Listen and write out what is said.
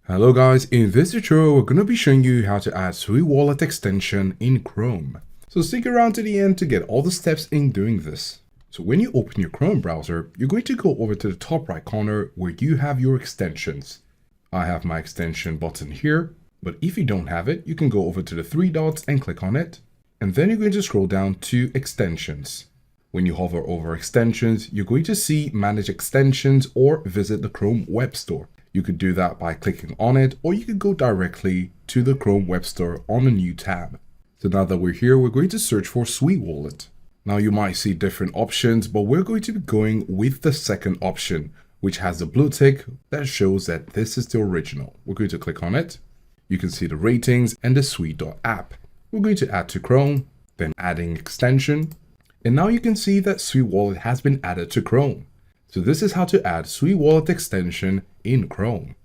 Hello guys, in this tutorial we're going to be showing you how to add Sui Wallet extension in Chrome. So stick around to the end to get all the steps in doing this. So when you open your Chrome browser, you're going to go over to the top right corner where you have your extensions. I have my extension button here, but if you don't have it, you can go over to the three dots and click on it. And then you're going to scroll down to extensions. When you hover over extensions, you're going to see manage extensions or visit the Chrome Web Store. You could do that by clicking on it, or you could go directly to the Chrome Web Store on a new tab. So now that we're here, we're going to search for Sui Wallet. Now you might see different options, but we're going to be going with the second option, which has the blue tick that shows that this is the original. We're going to click on it. You can see the ratings and the Sui.app. We're going to add to Chrome, then adding extension. And now you can see that Sui Wallet has been added to Chrome. So this is how to add Sui Wallet extension in Chrome.